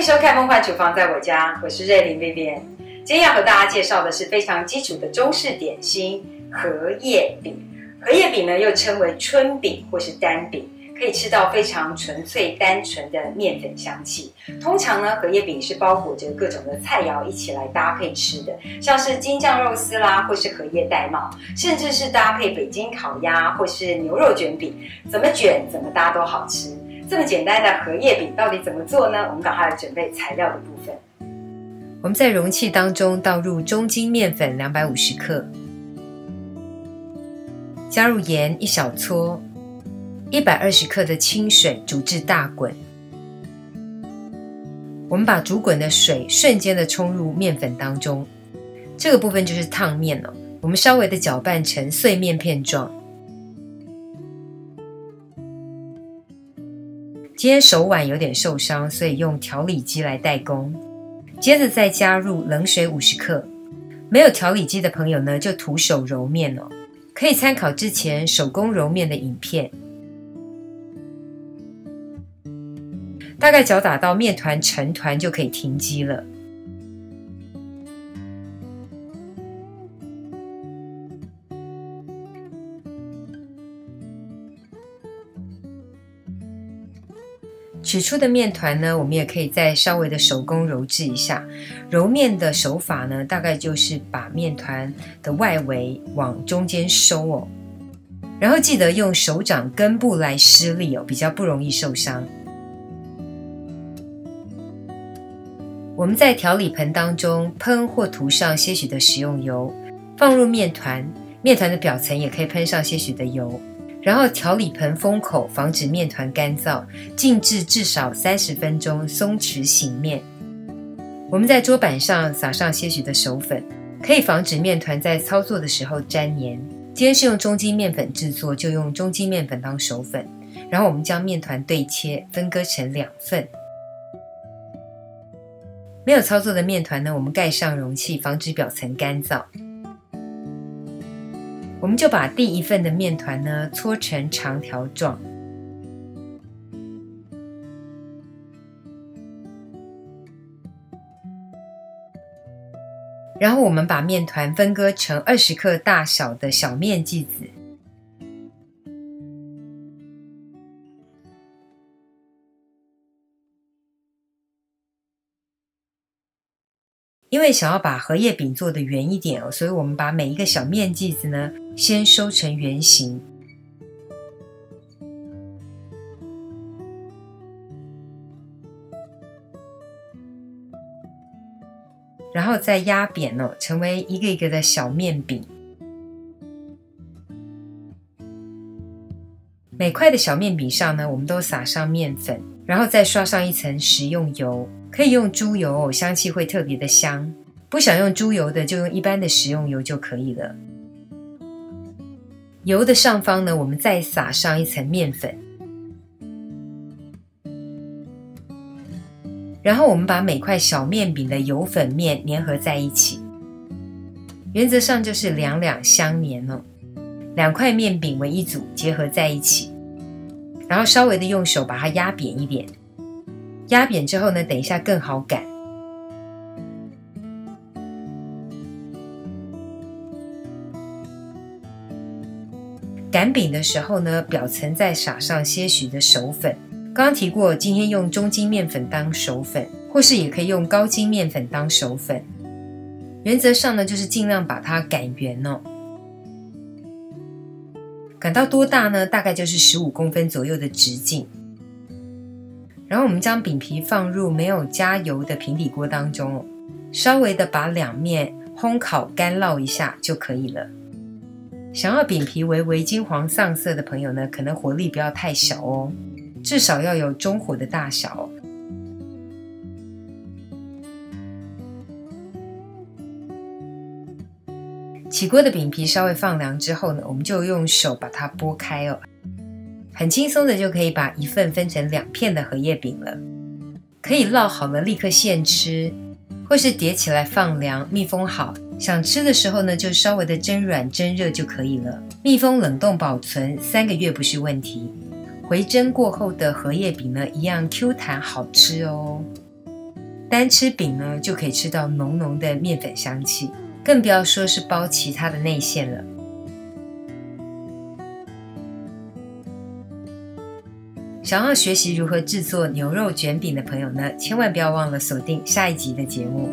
收看《梦幻厨房在我家》，我是瑞玲 Vivian。今天要和大家介绍的是非常基础的中式点心荷叶饼。荷叶饼呢，又称为春饼或是单饼，可以吃到非常纯粹单纯的面粉香气。通常呢，荷叶饼是包裹着各种的菜肴一起来搭配吃的，像是京酱肉丝啦，或是荷叶带帽，甚至是搭配北京烤鸭或是牛肉卷饼，怎么卷怎么搭都好吃。这么简单的荷叶饼到底怎么做呢？我们赶快来准备材料的部分。我们在容器当中倒入中筋面粉250克，加入盐1小撮，120克的清水煮至大滚。我们把煮滚的水瞬间的冲入面粉当中，这个部分就是烫面了。我们稍微的搅拌成碎面片状。今天手腕有点受伤，所以用调理机来代工。接着再加入冷水50克。没有调理机的朋友呢，就徒手揉面哦。可以参考之前手工揉面的影片。大概搅打到面团成团就可以停机了。取出的面团呢，我们也可以再稍微的手工揉制一下。揉面的手法呢，大概就是把面团的外围往中间收哦，然后记得用手掌根部来施力哦，比较不容易受伤。我们在调理盆当中喷或涂上些许的食用油，放入面团，面团的表层也可以喷上些许的油。然后调理盆封口，防止面团干燥，静置至少30分钟，松弛醒面。我们在桌板上撒上些许的手粉，可以防止面团在操作的时候沾黏。今天是用中筋面粉制作，就用中筋面粉当手粉。然后我们将面团对切，分割成2份。没有操作的面团呢，我们盖上容器，防止表层干燥。我们就把第1份的面团呢搓成长条状，然后我们把面团分割成20克大小的小面剂子，因为想要把荷叶饼做得圆一点哦，所以我们把每一个小面剂子呢先收成圆形，然后再压扁哦，成为一个一个的小面饼。每块的小面饼上呢，我们都撒上面粉，然后再刷上一层食用油，可以用猪油哦，香气会特别的香。不想用猪油的，就用一般的食用油就可以了。油的上方呢，我们再撒上一层面粉，然后我们把每块小面饼的油粉面粘合在一起，原则上就是两两相粘哦。2块面饼为一组，结合在一起，然后稍微的用手把它压扁一点。压扁之后呢，等一下更好擀。擀饼的时候呢，表层再撒上些许的手粉。刚刚提过，今天用中筋面粉当手粉，或是也可以用高筋面粉当手粉。原则上呢，就是尽量把它擀圆哦。擀到多大呢？大概就是15公分左右的直径。然后我们将饼皮放入没有加油的平底锅当中哦，稍微的把2面烘烤干烙一下就可以了。想要饼皮微金黄丧色的朋友呢，可能火力不要太小哦，至少要有中火的大小哦。起锅的饼皮稍微放凉之后呢，我们就用手把它拨开哦，很轻松的就可以把1份分成2片的荷叶饼了。可以烙好了立刻现吃，或是叠起来放凉密封好，想吃的时候呢，就稍微的蒸软蒸热就可以了。密封冷冻保存3个月不是问题。回蒸过后的荷叶饼呢，一样 Q 弹好吃哦。单吃饼呢，就可以吃到浓浓的面粉香气，更不要说是包其他的内馅了。想要学习如何制作牛肉卷饼的朋友呢，千万不要忘了锁定下一集的节目。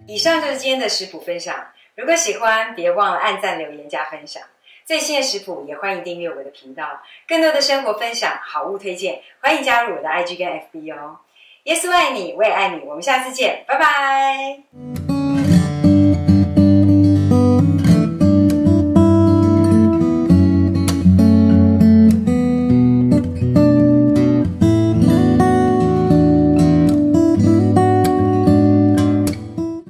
以上就是今天的食谱分享，如果喜欢，别忘了按赞、留言、加分享。最新的食谱也欢迎订阅我的频道，更多的生活分享、好物推荐，欢迎加入我的 IG 跟 FB 哦。耶稣爱你，我也爱你，我们下次见，拜拜。